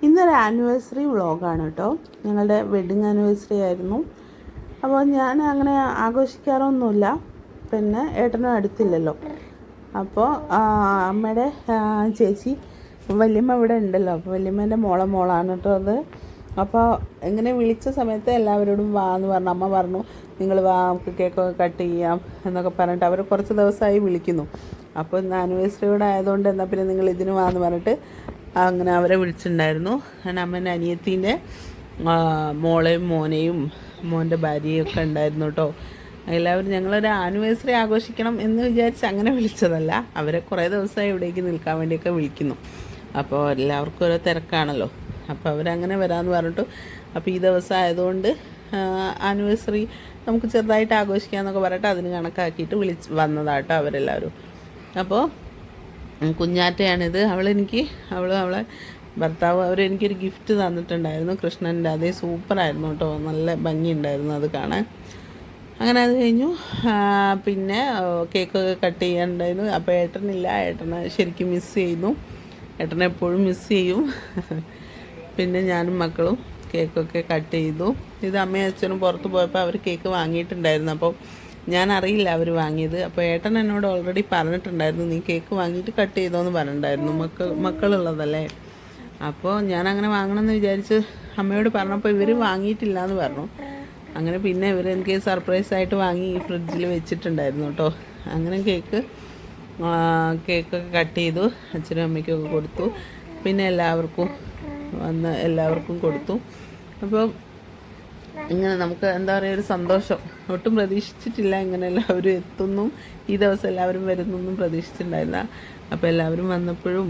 ഇന്നൊരു ആനിവേഴ്സറി വ്ളോഗാണ് കേട്ടോ. ഞങ്ങളുടെ വെഡ്ഡിങ് ആനിവേഴ്സറി ആയിരുന്നു. അപ്പോൾ ഞാൻ അങ്ങനെ ആഘോഷിക്കാറൊന്നുമില്ല, പിന്നെ ഏട്ടനും അടുത്തില്ലല്ലോ. അപ്പോൾ അമ്മയുടെ ചേച്ചി വല്യമ്മ ഇവിടെ ഉണ്ടല്ലോ, അപ്പോൾ വല്യമ്മേൻ്റെ മോളാണ് കേട്ടോ അത്. അപ്പോൾ ഇങ്ങനെ വിളിച്ച സമയത്ത് എല്ലാവരോടും വാ എന്ന് പറഞ്ഞു. അമ്മ പറഞ്ഞു നിങ്ങൾ വാ, നമുക്ക് കേക്കൊക്കെ കട്ട് ചെയ്യാം എന്നൊക്കെ പറഞ്ഞിട്ട് അവർ കുറച്ച് ദിവസമായി വിളിക്കുന്നു. അപ്പോൾ ഇന്ന് ആനിവേഴ്സറിയോടെ ആയതുകൊണ്ട് എന്നാൽ പിന്നെ നിങ്ങൾ ഇതിന് വാ എന്ന് പറഞ്ഞിട്ട് അങ്ങനെ അവരെ വിളിച്ചിട്ടുണ്ടായിരുന്നു. ഞാൻ അമ്മേൻ്റെ അനിയത്തീൻ്റെ മോളെയും മോനെയും മോൻ്റെ ഭാര്യയും ഒക്കെ ഉണ്ടായിരുന്നു കേട്ടോ. എല്ലാവരും ഞങ്ങളൊരു ആനിവേഴ്സറി ആഘോഷിക്കണം എന്ന് വിചാരിച്ച് അങ്ങനെ വിളിച്ചതല്ല. അവരെ കുറേ ദിവസമായി ഇവിടേക്ക് നിൽക്കാൻ വേണ്ടിയൊക്കെ വിളിക്കുന്നു. അപ്പോൾ എല്ലാവർക്കും ഓരോ തിരക്കാണല്ലോ. അപ്പോൾ അവരങ്ങനെ വരാമെന്ന് പറഞ്ഞിട്ടു. അപ്പോൾ ഈ ദിവസം ആയതുകൊണ്ട് ആനിവേഴ്സറി നമുക്ക് ചെറുതായിട്ട് ആഘോഷിക്കാമെന്നൊക്കെ പറഞ്ഞിട്ട് അതിന് കണക്കാക്കിയിട്ട് വന്നതാട്ടോ അവരെല്ലാവരും. അപ്പോൾ കുഞ്ഞാറ്റയാണിത്. അവളെ ഭർത്താവ് അവരെനിക്കൊരു ഗിഫ്റ്റ് തന്നിട്ടുണ്ടായിരുന്നു, കൃഷ്ണൻ്റെ. അതേ സൂപ്പറായിരുന്നു കേട്ടോ, നല്ല ഭംഗിയുണ്ടായിരുന്നു അത് കാണാൻ. അങ്ങനെ അത് കഴിഞ്ഞു. പിന്നെ കേക്കൊക്കെ കട്ട് ചെയ്യാനുണ്ടായിരുന്നു. അപ്പോൾ ഏട്ടനില്ല, ഏട്ടനെ ശരിക്കും മിസ് ചെയ്യുന്നു. ഏട്ടനെ എപ്പോഴും മിസ് ചെയ്യും. പിന്നെ ഞാനും മക്കളും കേക്കൊക്കെ കട്ട് ചെയ്തു. ഇത് അമ്മയും അച്ഛനും പുറത്ത് പോയപ്പോൾ അവർ കേക്ക് വാങ്ങിയിട്ടുണ്ടായിരുന്നു. അപ്പോൾ ഞാൻ അറിയില്ല അവർ വാങ്ങിയത്. അപ്പോൾ ഏട്ടൻ എന്നോട് ഓൾറെഡി പറഞ്ഞിട്ടുണ്ടായിരുന്നു, നീ കേക്ക് വാങ്ങിയിട്ട് കട്ട് ചെയ്തോന്ന് പറഞ്ഞിട്ടുണ്ടായിരുന്നു, മക്കളുള്ളതല്ലേ. അപ്പോൾ ഞാനങ്ങനെ വാങ്ങണമെന്ന് വിചാരിച്ച് അമ്മയോട് പറഞ്ഞപ്പോൾ ഇവർ വാങ്ങിയിട്ടില്ല എന്ന് പറഞ്ഞു. അങ്ങനെ പിന്നെ ഇവരെനിക്ക് സർപ്രൈസായിട്ട് വാങ്ങി ഈ ഫ്രിഡ്ജിൽ വെച്ചിട്ടുണ്ടായിരുന്നു കേട്ടോ. അങ്ങനെ കേക്കൊക്കെ കട്ട് ചെയ്തു, അച്ഛനും അമ്മയ്ക്കൊക്കെ കൊടുത്തു. പിന്നെ എല്ലാവർക്കും കൊടുത്തു. അപ്പോൾ ഇങ്ങനെ നമുക്ക് എന്താ പറയുക, ഒരു സന്തോഷം. ഒട്ടും പ്രതീക്ഷിച്ചിട്ടില്ല ഇങ്ങനെ എല്ലാവരും എത്തുന്നു, ഈ ദിവസം എല്ലാവരും വരുന്നൊന്നും പ്രതീക്ഷിച്ചിട്ടുണ്ടായില്ല. അപ്പോൾ എല്ലാവരും വന്നപ്പോഴും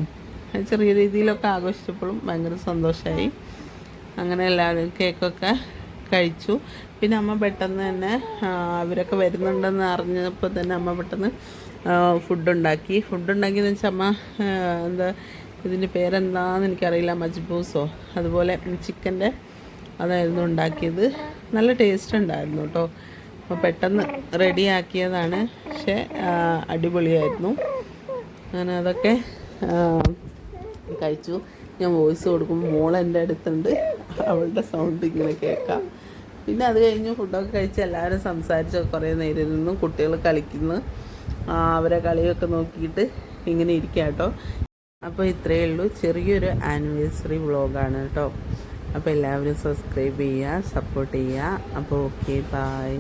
ചെറിയ രീതിയിലൊക്കെ ആഘോഷിച്ചപ്പോഴും ഭയങ്കര സന്തോഷമായി. അങ്ങനെ എല്ലാവരും കേക്കൊക്കെ കഴിച്ചു. പിന്നെ അമ്മ പെട്ടെന്ന് തന്നെ അവരൊക്കെ വരുന്നുണ്ടെന്ന് അറിഞ്ഞപ്പോൾ തന്നെ അമ്മ പെട്ടെന്ന് ഫുഡുണ്ടാക്കിയെന്ന് വെച്ചാൽ അമ്മ എന്താ ഇതിൻ്റെ പേരെന്താണെന്ന് എനിക്കറിയില്ല, മജ്ബൂസോ അതുപോലെ ചിക്കൻ്റെ അതായിരുന്നു ഉണ്ടാക്കിയത്. നല്ല ടേസ്റ്റ് ഉണ്ടായിരുന്നു കേട്ടോ. അപ്പോൾ പെട്ടെന്ന് റെഡിയാക്കിയതാണ്, പക്ഷേ അടിപൊളിയായിരുന്നു. അങ്ങനെ അതൊക്കെ കഴിച്ചു. ഞാൻ വോയിസ് കൊടുക്കുമ്പോൾ മോൾ എൻ്റെ അടുത്തുണ്ട്, അവളുടെ സൗണ്ട് ഇങ്ങനെ കേൾക്കാം. പിന്നെ അത് കഴിഞ്ഞ് ഫുഡൊക്കെ കഴിച്ച് എല്ലാവരും സംസാരിച്ച് കുറേ നേരം ഇരുന്നു. കുട്ടികൾ കളിക്കുന്നു, അവരെ കളിയൊക്കെ നോക്കിയിട്ട് ഇങ്ങനെ ഇരിക്കുക കേട്ടോ. അപ്പോൾ ഇത്രയേ ഉള്ളൂ, ചെറിയൊരു ആനിവേഴ്സറി വ്ളോഗാണ് കേട്ടോ. അപ്പോൾ എല്ലാവരും സബ്സ്ക്രൈബ് ചെയ്യുക, സപ്പോർട്ട് ചെയ്യുക. അപ്പോൾ ഓക്കെ, ബൈ.